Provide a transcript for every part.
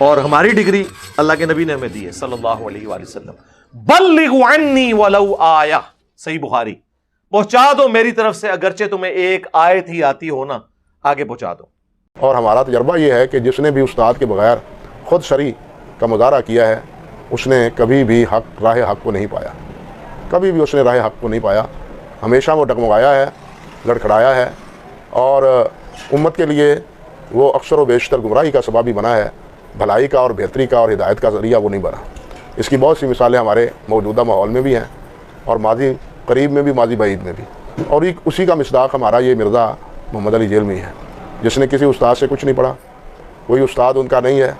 اور ہماری ڈگری اللہ کے نبی نے ہمیں دی ہے صلی اللہ علیہ وآلہ وسلم. بلغوا عنی ولو آیہ، صحیح بخاری، پہنچا دو میری طرف سے اگرچہ تمہیں ایک آیت ہی آتی ہو نا، آگے پہنچا دو. اور ہمارا تجربہ یہ ہے کہ جس نے بھی استاد کے بغیر خود شرع کا مظاہرہ کیا ہے اس نے کبھی بھی راہ حق کو نہیں پایا، کبھی بھی اس نے راہ حق کو نہیں پایا. ہمیشہ وہ ڈگمگایا ہے، لڑکھڑایا ہے، اور امت کے لیے وہ اکثر و بیشتر گمراہی کا سبب بھی بنا ہے، بھلائی کا اور بہتری کا اور ہدایت کا ذریعہ وہ نہیں بنا. اس کی بہت سی مثالیں ہمارے موجودہ ماحول میں بھی ہیں، اور ماضی قریب میں بھی، ماضی بعید میں بھی. اور اسی کا مصداق ہمارا یہ مرزا محمد علی جیلمی ہے، جس نے کسی استاد سے کچھ نہیں پڑھا. کوئی استاد ان کا نہیں ہے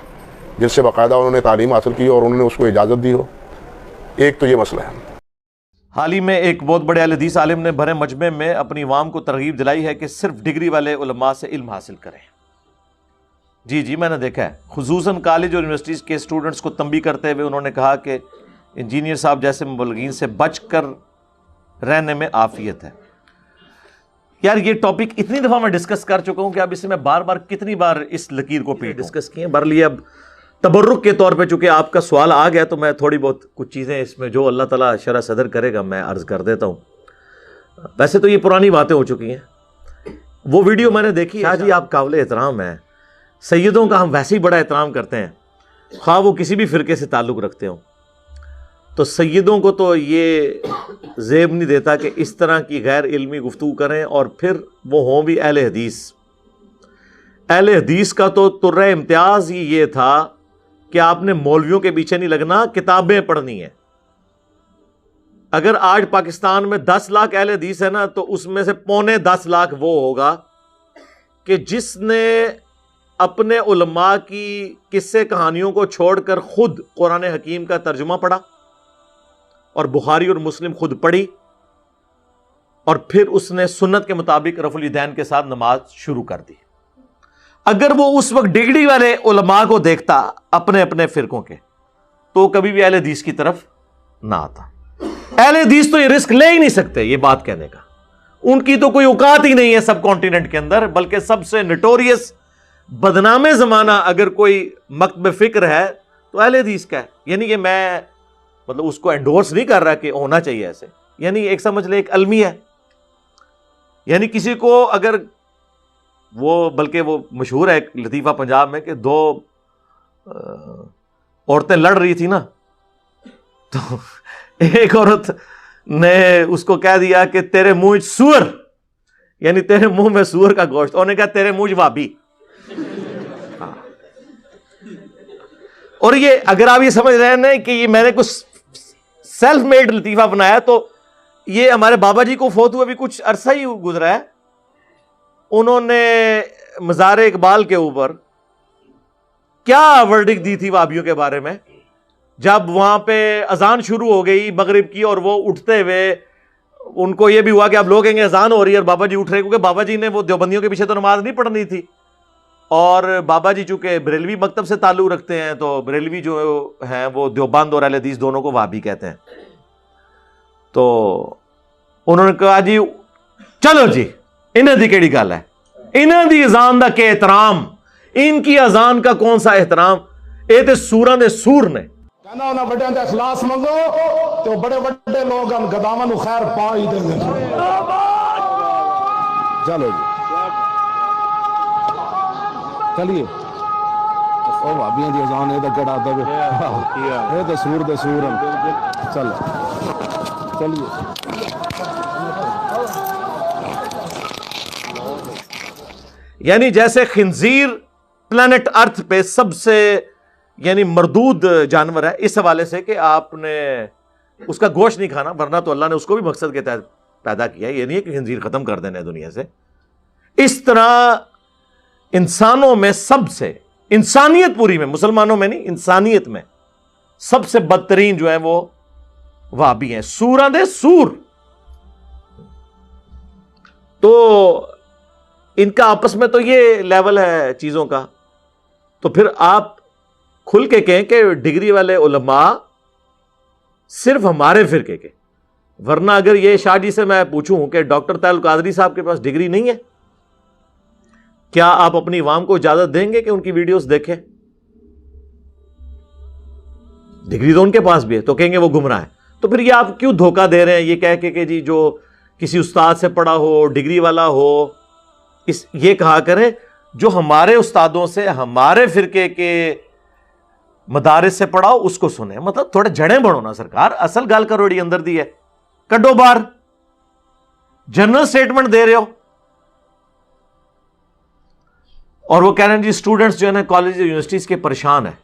جس سے باقاعدہ انہوں نے تعلیم حاصل کی اور انہوں نے اس کو اجازت دی ہو. ایک تو یہ مسئلہ ہے. حال ہی میں ایک بہت بڑے اہل حدیث عالم نے بھرے مجمع میں اپنی عوام کو ترغیب دلائی ہے کہ صرف ڈگری والے علماء سے علم حاصل کریں. جی میں نے دیکھا ہے، خصوصاً کالج اور یونیورسٹیز کے اسٹوڈنٹس کو تنبیہ کرتے ہوئے انہوں نے کہا کہ انجینئر صاحب جیسے مبلغین سے بچ کر رہنے میں عافیت ہے. یار یہ ٹاپک اتنی دفعہ میں ڈسکس کر چکا ہوں کہ اب اس میں بار بار کتنی بار اس لکیر کو پیٹ ڈسکس کیے. برلیے اب تبرک کے طور پہ چونکہ آپ کا سوال آ گیا تو میں تھوڑی بہت کچھ چیزیں اس میں جو اللہ تعالیٰ شرح صدر کرے گا میں عرض کر دیتا ہوں. ویسے تو یہ پرانی باتیں ہو چکی ہیں. وہ ویڈیو میں نے دیکھی. شاہ جی آپ قابل احترام ہیں، سیدوں کا ہم ویسے ہی بڑا احترام کرتے ہیں خواہ وہ کسی بھی فرقے سے تعلق رکھتے ہوں. تو سیدوں کو تو یہ زیب نہیں دیتا کہ اس طرح کی غیر علمی گفتگو کریں اور پھر وہ ہوں بھی اہل حدیث. اہل حدیث کا تو طرح امتیاز ہی یہ تھا کہ آپ نے مولویوں کے پیچھے نہیں لگنا، کتابیں پڑھنی ہیں. اگر آج پاکستان میں 10 لاکھ اہل حدیث ہے نا تو اس میں سے 9.25 لاکھ وہ ہوگا کہ جس نے اپنے علماء کی قصے کہانیوں کو چھوڑ کر خود قرآن حکیم کا ترجمہ پڑھا اور بخاری اور مسلم خود پڑھی، اور پھر اس نے سنت کے مطابق رفع الیدین کے ساتھ نماز شروع کر دی. اگر وہ اس وقت ڈگری والے علماء کو دیکھتا اپنے اپنے فرقوں کے تو کبھی بھی اہل حدیث کی طرف نہ آتا. اہل حدیث تو یہ رسک لے ہی نہیں سکتے یہ بات کہنے کا، ان کی تو کوئی اوقات ہی نہیں ہے سب کانٹیننٹ کے اندر. بلکہ سب سے نٹوریس بدنام زمانہ اگر کوئی مکتب فکر ہے تو اہل حدیث کا ہے. یعنی کہ میں مطلب اس کو انڈورس نہیں کر رہا کہ ہونا چاہیے ایسے، یعنی ایک سمجھ لے ایک المی ہے. یعنی کسی کو اگر وہ، بلکہ وہ مشہور ہے ایک لطیفہ پنجاب میں کہ 2 عورتیں لڑ رہی تھی نا، تو ایک عورت نے اس کو کہہ دیا کہ تیرے منہ سور، یعنی تیرے منہ میں سور کا گوشت. انہوں نے کہا تیرے منہ وابی. اور یہ اگر آپ یہ سمجھ رہے ہیں کہ یہ میں نے کچھ سیلف میڈ لطیفہ بنایا تو یہ ہمارے بابا جی کو فوت ہوئے بھی کچھ عرصہ ہی گزرا ہے. انہوں نے مزار اقبال کے اوپر کیا ورڈکٹ دی تھی وہابیوں کے بارے میں جب وہاں پہ اذان شروع ہو گئی مغرب کی اور وہ اٹھتے ہوئے ان کو یہ بھی ہوا کہ اب لوگ کہیں گے اذان ہو رہی ہے اور بابا جی اٹھ رہے، کیونکہ بابا جی نے وہ دیوبندیوں کے پیچھے تو نماز نہیں پڑھنی تھی. اور بابا جی چونکہ بریلوی مکتب سے تعلق رکھتے ہیں تو بریلوی جو ہیں وہ دیوبند اور اہل حدیث دونوں کو وہابی کہتے ہیں. تو انہوں نے کہا جی چلو جی انہاں دی کیڑی گل ہے، انہاں دی اذان دا کہ احترام، ان کی اذان کا کون سا احترام، اے تے سوراں دے سور نے. کہنا انہاں بڑیاں دا اخلاص منگو تو بڑے بڑے لوگ ہم گداواں نو خیر پا ہی دیں گے. چلو جی چلیے او بھابیاں دی اذان اے تے کڑا دے اے تے سور دے سور چلو چلیے. یعنی جیسے خنزیر پلانٹ ارتھ پہ سب سے یعنی مردود جانور ہے اس حوالے سے کہ آپ نے اس کا گوشت نہیں کھانا، ورنہ تو اللہ نے اس کو بھی مقصد کے تحت پیدا کیا. یہ نہیں ہے کہ خنزیر ختم کر دینا ہے دنیا سے. اس طرح انسانوں میں سب سے، انسانیت پوری میں، مسلمانوں میں نہیں، انسانیت میں سب سے بدترین جو ہیں وہ وہابی ہیں، سوراں دے سور. تو ان کا آپس میں تو یہ لیول ہے چیزوں کا. تو پھر آپ کھل کے کہیں کہ ڈگری والے علماء صرف ہمارے فرقے کے، ورنہ اگر یہ شاہ جی سے میں پوچھوں کہ ڈاکٹر طاہر القادری صاحب کے پاس ڈگری نہیں ہے، کیا آپ اپنی عوام کو اجازت دیں گے کہ ان کی ویڈیوز دیکھیں؟ ڈگری تو ان کے پاس بھی ہے, تو کہیں گے وہ گمراہ ہے. تو پھر یہ آپ کیوں دھوکہ دے رہے ہیں یہ کہہ کے کہ جی جو کسی استاد سے پڑھا ہو, ڈگری والا ہو, یہ کہا کرے جو ہمارے استادوں سے, ہمارے فرقے کے مدارس سے پڑھا ہو اس کو سنیں. مطلب تھوڑے جڑیں بڑھو نا سرکار, اصل گال کروڑی اندر دی ہے, کڈو بار جنرل سٹیٹمنٹ دے رہے ہو. اور وہ کہہ رہے ہیں جی اسٹوڈنٹس جو ہے نا کالج یونیورسٹیز کے پریشان ہیں.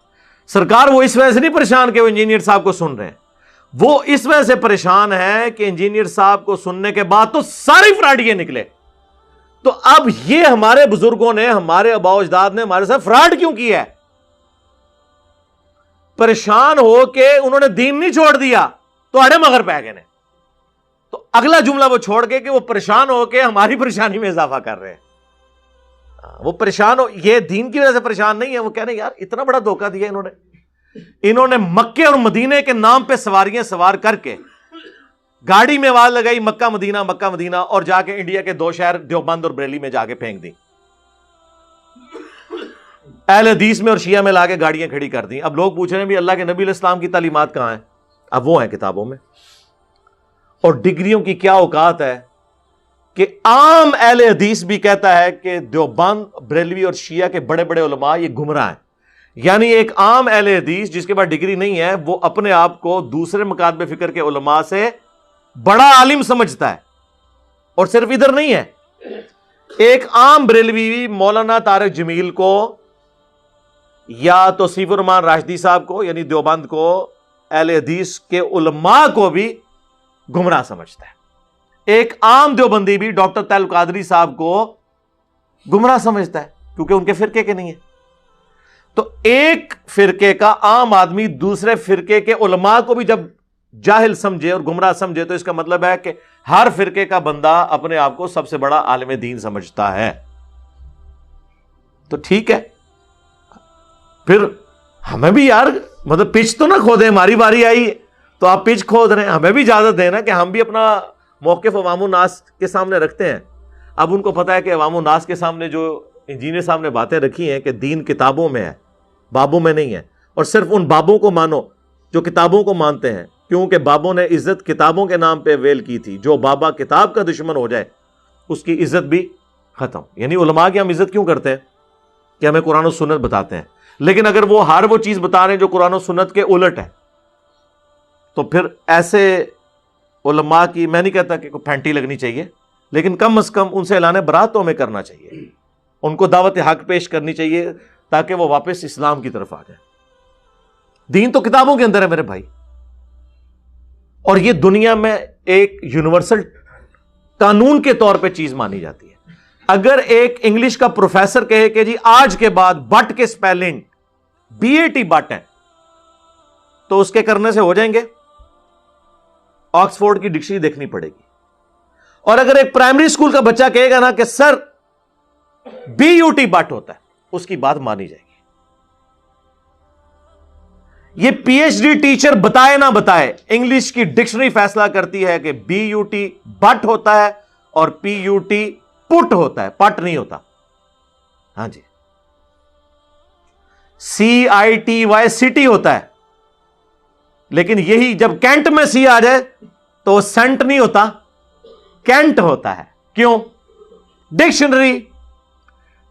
سرکار وہ اس وجہ سے نہیں پریشان کہ وہ انجینئر صاحب کو سن رہے ہیں, وہ اس وجہ سے پریشان ہے کہ انجینئر صاحب کو سننے کے بعد تو سارے فراڈ یہ نکلے. تو اب یہ ہمارے بزرگوں نے, ہمارے آباء و اجداد نے ہمارے ساتھ فراڈ کیوں کیا ہے؟ پریشان ہو کے انہوں نے دین نہیں چھوڑ دیا تو اڑے مگر پہ گئے. تو اگلا جملہ وہ چھوڑ کے کہ وہ پریشان ہو کے ہماری پریشانی میں اضافہ کر رہے ہیں. وہ پریشان ہو, یہ دین کی وجہ سے پریشان نہیں ہے. وہ کہہ رہے ہیں یار اتنا بڑا دھوکہ دیا انہوں نے مکے اور مدینے کے نام پہ سواریاں سوار کر کے گاڑی میں آواز لگائی مکہ مدینہ, اور جا کے انڈیا کے 2 شہر دیوبند اور بریلی میں جا کے پھینک دی. اہل حدیث میں اور شیعہ میں لا کے گاڑیاں کھڑی کر دی. اب لوگ پوچھ رہے ہیں بھی اللہ کے نبی علیہ السلام کی تعلیمات کہاں ہیں؟ اب وہ ہیں کتابوں میں. اور ڈگریوں کی کیا اوقات ہے کہ عام اہل حدیث بھی کہتا ہے کہ دیوبند, بریلوی اور شیعہ کے بڑے بڑے علماء یہ گمراہ ہیں. یعنی ایک عام اہل حدیث جس کے پاس ڈگری نہیں ہے وہ اپنے آپ کو دوسرے مکاتب فکر کے علماء سے بڑا عالم سمجھتا ہے. اور صرف ادھر نہیں ہے, ایک عام بریلوی مولانا طارق جمیل کو یا توصیف الرحمان راشدی صاحب کو یعنی دیوبند کو, اہل حدیث کے علماء کو بھی گمراہ سمجھتا ہے. ایک عام دیوبندی بھی ڈاکٹر طاہر القادری صاحب کو گمراہ سمجھتا ہے کیونکہ ان کے فرقے کے نہیں ہے. تو ایک فرقے کا عام آدمی دوسرے فرقے کے علماء کو بھی جب جاہل سمجھے اور گمراہ سمجھے تو اس کا مطلب ہے کہ ہر فرقے کا بندہ اپنے آپ کو سب سے بڑا عالم دین سمجھتا ہے. تو ٹھیک ہے, پھر ہمیں بھی یار مطلب پچ تو نہ کھودیں. ہماری باری آئی تو آپ پچ کھود رہے ہیں, ہمیں بھی اجازت دینا کہ ہم بھی اپنا موقف عوام الناس کے سامنے رکھتے ہیں. اب ان کو پتا ہے کہ عوام الناس کے سامنے جو انجینئر صاحب نے باتیں رکھی ہیں کہ دین کتابوں میں ہے, بابوں میں نہیں ہے, اور صرف ان بابوں کو مانو جو کتابوں کو مانتے ہیں, کیونکہ بابوں نے عزت کتابوں کے نام پہ ویل کی تھی. جو بابا کتاب کا دشمن ہو جائے اس کی عزت بھی ختم. یعنی علماء کی ہم عزت کیوں کرتے ہیں کہ ہمیں قرآن و سنت بتاتے ہیں, لیکن اگر وہ ہر وہ چیز بتا رہے ہیں جو قرآن و سنت کے الٹ ہے تو پھر ایسے علماء کی میں نہیں کہتا کہ کوئی پھینٹی لگنی چاہیے, لیکن کم از کم ان سے اعلان برات تو ہمیں کرنا چاہیے, ان کو دعوت حق پیش کرنی چاہیے تاکہ وہ واپس اسلام کی طرف آ جائے. دین تو کتابوں کے اندر ہے میرے بھائی, اور یہ دنیا میں ایک یونیورسل قانون کے طور پہ چیز مانی جاتی ہے. اگر ایک انگلش کا پروفیسر کہے کہ جی آج کے بعد بٹ کے سپیلنگ BAT بٹ ہیں تو اس کے کرنے سے ہو جائیں گے؟ آکسفورڈ کی ڈکشنری دیکھنی پڑے گی. اور اگر ایک پرائمری اسکول کا بچہ کہے گا نا کہ سر BUT بٹ ہوتا ہے, اس کی بات مانی جائے گی. یہ PhD ٹیچر بتائے نہ بتائے, انگلش کی ڈکشنری فیصلہ کرتی ہے کہ BUT بٹ ہوتا ہے اور PUT پٹ ہوتا ہے, پٹ نہیں ہوتا. ہاں جی, CITY سٹی ہوتا ہے, لیکن یہی جب کینٹ میں سی آ جائے تو وہ سینٹ نہیں ہوتا, کینٹ ہوتا ہے. کیوں؟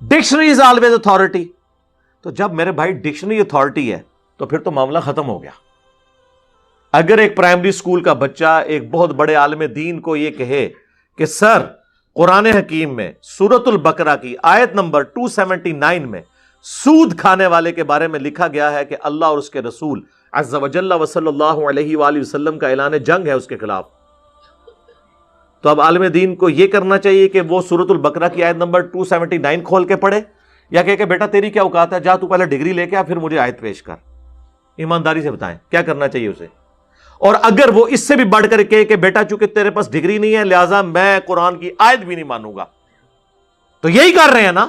Dictionary is always authority. تو جب میرے بھائی ڈکشنری اتھارٹی ہے تو پھر تو معاملہ ختم ہو گیا. اگر ایک پرائمری اسکول کا بچہ ایک بہت بڑے عالم دین کو یہ کہے کہ سر قرآن حکیم میں سورۃ البقرہ کی آیت نمبر 279 میں سود کھانے والے کے بارے میں لکھا گیا ہے کہ اللہ اور اس کے رسول عز و جل و صلی اللہ علیہ وآلہ وسلم کا اعلان جنگ ہے اس کے خلاف, تو اب عالم دین کو یہ کرنا چاہیے کہ وہ سورۃ البقرہ کی آیت نمبر 279 کھول کے پڑھے, یا کہ بیٹا تیری کیا اوقات ہے, جا تو پہلے ڈگری لے کے آ پھر مجھے آیت پیش کر. ایمانداری سے بتائیں کیا کرنا چاہیے اسے. اور اگر وہ اس سے بھی بڑھ کر کہ بیٹا چونکہ تیرے پاس ڈگری نہیں ہے لہٰذا میں قرآن کی آیت بھی نہیں مانوں گا, تو یہی کر رہے ہیں نا,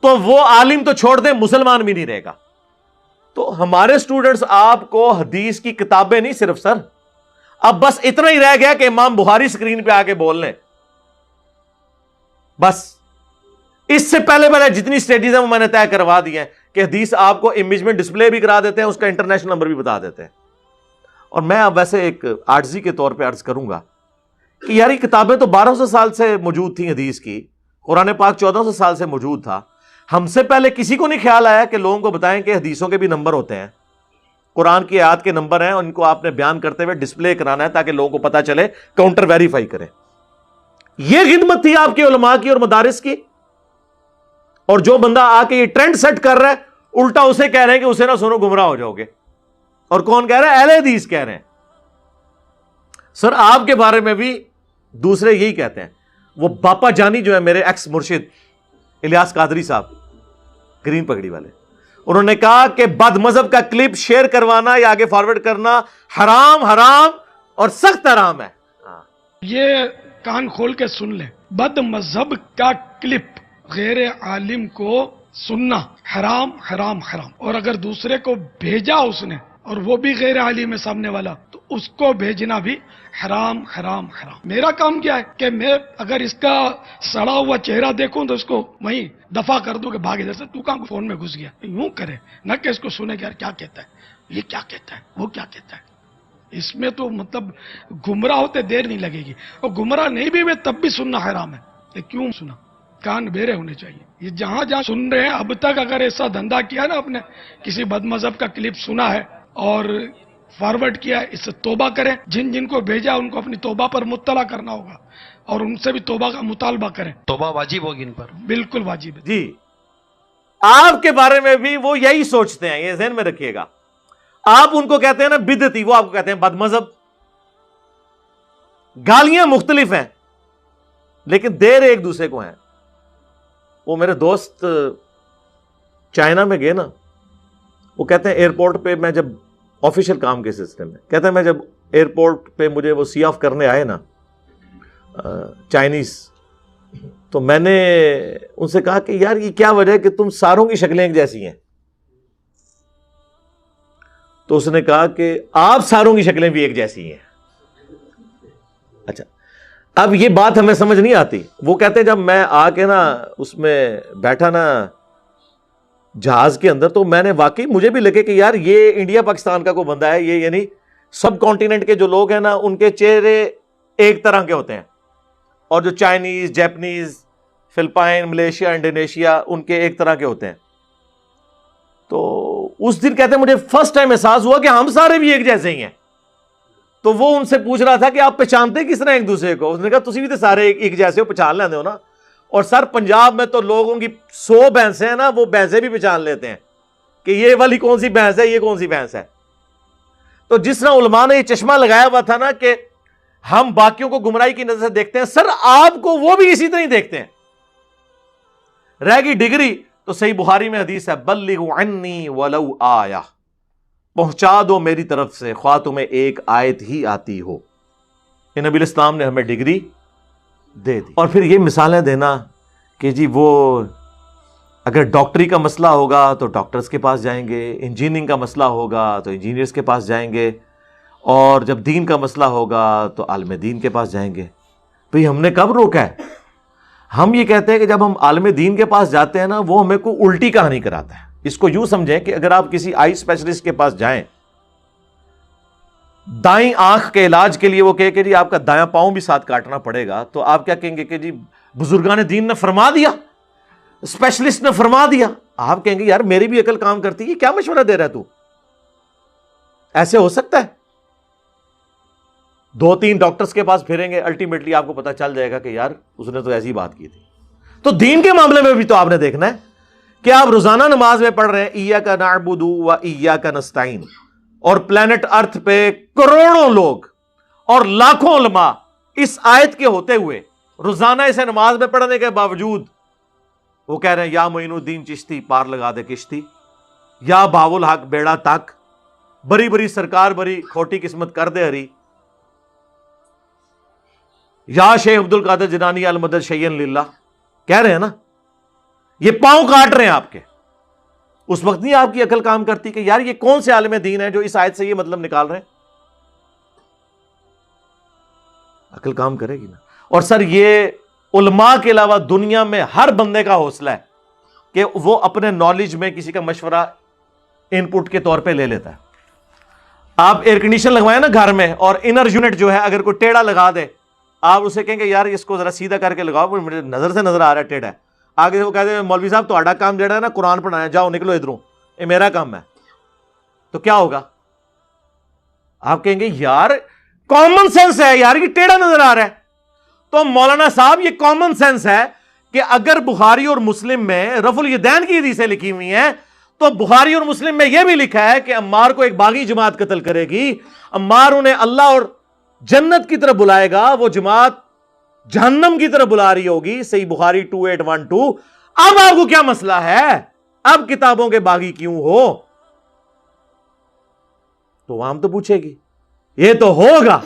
تو وہ عالم تو چھوڑ دیں, مسلمان بھی نہیں رہے گا. تو ہمارے سٹوڈنٹس آپ کو حدیث کی کتابیں نہیں صرف سر, اب بس اتنا ہی رہ گیا کہ امام بخاری سکرین پہ آ کے بول لیں بس. اس سے پہلے جتنی اسٹڈیز ہیں وہ میں نے طے کروا دی ہیں کہ حدیث آپ کو امیج میں ڈسپلے بھی کرا دیتے ہیں، اس کا انٹرنیشنل نمبر بھی بتا دیتے ہیں. اور میں اب ویسے ایک عاجزی کے طور پہ عرض کروں گا کہ یار یہ کتابیں تو 1200 سال سے موجود تھیں حدیث کی، قرآن پاک 1400 سال سے موجود تھا. ہم سے پہلے کسی کو نہیں خیال آیا کہ لوگوں کو بتائیں کہ حدیثوں کے بھی نمبر ہوتے ہیں، قرآن کی آیات کے نمبر ہیں، ان کو آپ نے بیان کرتے ہوئے ڈسپلے کرانا ہے تاکہ لوگوں کو پتا چلے، کاؤنٹر ویریفائی کریں. یہ خدمت تھی آپ کے علماء کی اور مدارس کی. اور جو بندہ آ کے یہ ٹرینڈ سیٹ کر رہا ہے، الٹا اسے کہہ رہے ہیں کہ اسے نہ سنو گمراہ ہو جاؤ گے. اور کون کہہ رہا ہے؟ اہل حدیث کہہ رہے ہیں. سر آپ کے بارے میں بھی دوسرے یہی کہتے ہیں. وہ باپا جانی جو ہے میرے ایکس مرشد الیاس قادری صاحب، گرین پگڑی والے، انہوں نے کہا کہ بد مذہب کا کلپ شیئر کروانا یا آگے فارورڈ کرنا حرام اور سخت حرام ہے. یہ کان کھول کے سن لیں، بد مذہب کا کلپ غیر عالم کو سننا حرام. اور اگر دوسرے کو بھیجا اس نے اور وہ بھی غیر عالم ہے سامنے والا، تو اس کو بھیجنا بھی حرام. میرا کام کیا ہے کہ میں اگر اس کا سڑا ہوا چہرہ دیکھوں تو اس کو وہیں دفع کر دوں کہ بھاگ ادھر سے، تو کہاں فون میں گھس گیا. یوں کرے نہ کہ اس کو سنے کہ یار کیا کہتا ہے، یہ کیا کہتا ہے، وہ کیا کہتا ہے. اس میں تو مطلب گمراہ ہوتے دیر نہیں لگے گی. اور گمراہ نہیں بھی ہوئے تب بھی سننا حرام ہے. یہ کیوں سنا؟ کان بیرے ہونے چاہیے. یہ جہاں سن رہے ہیں اب تک اگر ایسا دھندا کیا نا، آپ نے کسی بد مذہب کا کلپ سنا ہے اور فارورڈ کیا ہے، اس سے توبہ کریں. جن کو بھیجا ان کو اپنی توبہ پر مطلع کرنا ہوگا اور ان سے بھی توبہ کا مطالبہ کریں. توبہ واجب ہوگی ان پر، بالکل واجب ہے. جی آپ کے بارے میں بھی وہ یہی سوچتے ہیں، یہ ذہن میں رکھیے گا. آپ ان کو کہتے ہیں نا بدعتی، وہ آپ کو کہتے ہیں بد مذہب. گالیاں مختلف ہیں لیکن دیر ایک دوسرے کو ہیں. وہ میرے دوست چائنا میں گئے نا، وہ کہتے ہیں ایئرپورٹ پہ میں جب آفیشیل کام کے سلسلے میں، کہتے ہیں میں جب ایئرپورٹ پہ مجھے وہ سی آف کرنے آئے نا چائنیز، تو میں نے ان سے کہا کہ یار یہ کیا وجہ ہے کہ تم ساروں کی شکلیں ایک جیسی ہیں؟ تو اس نے کہا کہ آپ ساروں کی شکلیں بھی ایک جیسی ہیں. اچھا اب یہ بات ہمیں سمجھ نہیں آتی. وہ کہتے ہیں جب میں آ کے نا اس میں بیٹھا نا جہاز کے اندر، تو میں نے واقعی مجھے بھی لگے کہ یار یہ انڈیا پاکستان کا کوئی بندہ ہے، یہ یعنی سب کانٹیننٹ کے جو لوگ ہیں نا ان کے چہرے ایک طرح کے ہوتے ہیں، اور جو Chinese, Japanese, Philippines, Malaysia, Indonesia ان کے ایک طرح کے ہوتے ہیں. تو اس دن کہتے ہیں مجھے فرسٹ ٹائم احساس ہوا کہ ہم سارے بھی ایک جیسے ہی ہیں. تو وہ ان سے پوچھ رہا تھا کہ آپ پہچانتے کس طرح ایک دوسرے کو؟ اس نے کہا تسی بھی تو سارے ایک جیسے ہو، پہچان لیندے ہو نا. اور سر پنجاب میں تو لوگوں کی 100 بھینسیں ہیں نا، وہ بھینسیں بھی پہچان لیتے ہیں کہ یہ والی کون سی بھینس ہے، یہ کون سی بھینس ہے. تو جس طرح علماء نے یہ چشمہ لگایا ہوا تھا نا کہ ہم باقیوں کو گمراہی کی نظر سے دیکھتے ہیں، سر آپ کو وہ بھی اسی طرح ہی دیکھتے ہیں. رہ گئی ڈگری تو صحیح بخاری میں حدیث ہے، بلغوا عنی ولو آیہ، پہنچا دو میری طرف سے خواہ تمہیں ایک آیت ہی آتی ہو. یہ نبی الاسلام نے ہمیں ڈگری دے دی. اور پھر یہ مثالیں دینا کہ جی وہ اگر ڈاکٹری کا مسئلہ ہوگا تو ڈاکٹرز کے پاس جائیں گے، انجینئرنگ کا مسئلہ ہوگا تو انجینئرز کے پاس جائیں گے، اور جب دین کا مسئلہ ہوگا تو عالم دین کے پاس جائیں گے. بھئی ہم نے کب روکا ہے؟ ہم یہ کہتے ہیں کہ جب ہم عالم دین کے پاس جاتے ہیں نا، وہ ہمیں کوئی الٹی کہانی کراتا ہے. اس کو یوں سمجھیں کہ اگر آپ کسی آئی اسپیشلسٹ کے پاس جائیں، دائیں آنکھ کے علاج کے لیے وہ کہے کہ جی آپ کا دایاں پاؤں بھی ساتھ کاٹنا پڑے گا، تو آپ کیا کہیں گے کہ جی بزرگان دین نے فرما دیا، اسپیشلسٹ نے فرما دیا. آپ کہیں گے یار میری بھی عقل کام کرتی ہے، کیا مشورہ دے رہا ہے تو؟ ایسے ہو سکتا ہے؟ 2-3 ڈاکٹرز کے پاس پھریں گے، الٹیمیٹلی آپ کو پتا چل جائے گا کہ یار اس نے تو ایسی بات کی تھی. تو دین کے معاملے میں بھی تو آپ نے دیکھنا ہے کہ آپ روزانہ نماز میں پڑھ رہے ہیں ایاک نعبد و ایاک نستعین، اور پلانٹ ارتھ پہ کروڑوں لوگ اور لاکھوں علماء اس آیت کے ہوتے ہوئے روزانہ اسے نماز میں پڑھنے کے باوجود وہ کہہ رہے ہیں یا معین الدین چشتی پار لگا دے کشتی، یا بہاول الحق بیڑا تک، بری بری سرکار بری کھوٹی قسمت کر دے ہری، یا شیخ عبد القادر جیلانی المدد شیئن للہ. کہہ رہے ہیں نا، یہ پاؤں کاٹ رہے ہیں آپ کے. اس وقت نہیں آپ کی عقل کام کرتی کہ یار یہ کون سے عالم دین ہے جو اس آیت سے یہ مطلب نکال رہے ہیں؟ عقل کام کرے گی نا. اور سر یہ علماء کے علاوہ دنیا میں ہر بندے کا حوصلہ ہے کہ وہ اپنے نالج میں کسی کا مشورہ ان پٹ کے طور پہ لے لیتا ہے. آپ ایئر کنڈیشن لگوائیں نا گھر میں, اور انر یونٹ جو ہے اگر کوئی ٹیڑھا لگا دے, آپ اسے کہیں گے یار اس کو ذرا سیدھا کر کے لگاؤ, میرے نظر سے نظر آ رہا ہے ٹیڑھا ہے. آگے وہ کہتے ہیں مولوی صاحب تہاڈا کام جڑا ہے نا قرآن پڑھانا, جاؤ نکلو ادھروں, یہ میرا کام ہے. تو کیا ہوگا؟ آپ کہیں گے یار کامن سینس ہے یار, یہ ٹیڑھا نظر آ رہا ہے. تو مولانا صاحب یہ کامن سینس ہے کہ اگر بخاری اور مسلم میں رفع الیدین کی حدیثیں لکھی ہوئی ہیں تو بخاری اور مسلم میں یہ بھی لکھا ہے کہ عمار کو ایک باغی جماعت قتل کرے گی, عمار انہیں اللہ اور جنت کی طرف بلائے گا, وہ جماعت جہنم کی طرف بلا رہی ہوگی. صحیح بخاری 2812. اب آپ کو کیا مسئلہ ہے؟ اب کتابوں کے باغی کیوں ہو؟ تو عوام تو پوچھے گی, یہ تو ہوگا,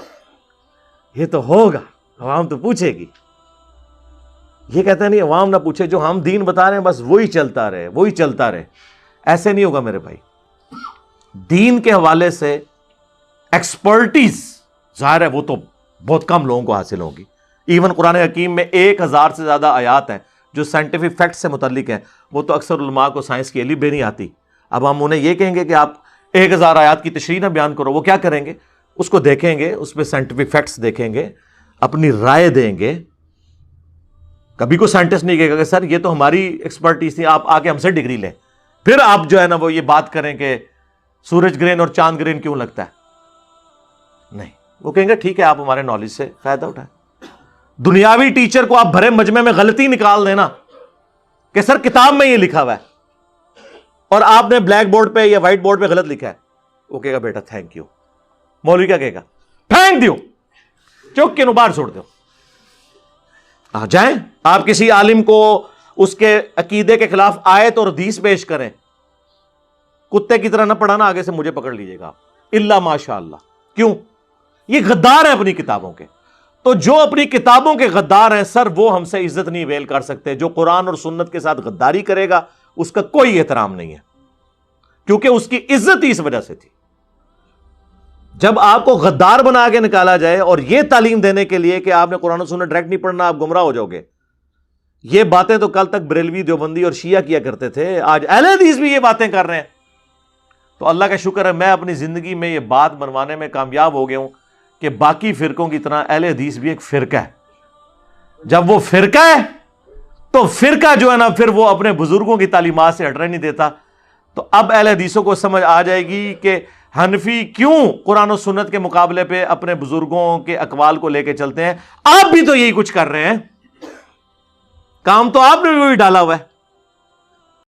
یہ تو ہوگا, عوام تو پوچھے گی. یہ کہتا نہیں عوام نہ پوچھے, جو ہم دین بتا رہے ہیں بس وہی چلتا رہے, وہی چلتا رہے. ایسے نہیں ہوگا میرے بھائی. دین کے حوالے سے ایکسپرٹیز ظاہر ہے وہ تو بہت کم لوگوں کو حاصل ہوگی. ایون قرآن حکیم میں 1000 سے زیادہ آیات ہیں جو سائنٹیفک فیکٹ سے متعلق ہیں, وہ تو اکثر علماء کو سائنس کی علم بھی نہیں آتی. اب ہم انہیں یہ کہیں گے کہ آپ 1000 آیات کی تشریح نہ بیان کرو, وہ کیا کریں گے؟ اس کو دیکھیں گے, اس پہ سائنٹیفک فیکٹس دیکھیں گے, اپنی رائے دیں گے. کبھی کوئی سائنٹسٹ نہیں کہے گا کہ سر یہ تو ہماری ایکسپرٹیز تھی, آپ آ کے ہم سے ڈگری لیں, پھر آپ جو ہے نا وہ یہ بات کریں کہ سورج گرہن اور چاند گرہن کیوں لگتا ہے. نہیں, وہ کہیں گے ٹھیک ہے آپ ہمارے نالج سے فائدہ اٹھائیں. دنیاوی ٹیچر کو آپ بھرے مجمع میں غلطی نکال دینا کہ سر کتاب میں یہ لکھا ہوا ہے اور آپ نے بلیک بورڈ پہ یا وائٹ بورڈ پہ غلط لکھا ہے, وہ کہے گا بیٹا تھینک یو. مولوی کیا کہے گا؟ پھینک دیو, چوک کے نو باہر چھوڑ دو. جائیں آپ کسی عالم کو اس کے عقیدے کے خلاف آیت اور حدیث پیش کریں, کتے کی طرح نہ پڑھانا, آگے سے مجھے پکڑ لیجیے گا الا ماشاء اللہ. کیوں؟ یہ غدار ہیں اپنی کتابوں کے. تو جو اپنی کتابوں کے غدار ہیں سر, وہ ہم سے عزت نہیں ویل کر سکتے. جو قرآن اور سنت کے ساتھ غداری کرے گا اس کا کوئی احترام نہیں ہے, کیونکہ اس کی عزت ہی اس وجہ سے تھی. جب آپ کو غدار بنا کے نکالا جائے اور یہ تعلیم دینے کے لیے کہ آپ نے قرآن و سنت ڈائریکٹ نہیں پڑھنا, آپ گمراہ ہو جاؤ گے. یہ باتیں تو کل تک بریلوی, دیوبندی اور شیعہ کیا کرتے تھے, آج اہل حدیث بھی یہ باتیں کر رہے ہیں. تو اللہ کا شکر ہے میں اپنی زندگی میں یہ بات منوانے میں کامیاب ہو گیا ہوں کہ باقی فرقوں کی طرح اہل حدیث بھی ایک فرقہ ہے. جب وہ فرقہ ہے تو فرقہ جو ہے نا پھر وہ اپنے بزرگوں کی تعلیمات سے ہٹنے نہیں دیتا. تو اب اہل حدیثوں کو سمجھ آ جائے گی کہ حنفی کیوں قرآن و سنت کے مقابلے پہ اپنے بزرگوں کے اقوال کو لے کے چلتے ہیں. آپ بھی تو یہی کچھ کر رہے ہیں, کام تو آپ نے بھی وہی ڈالا ہوا ہے.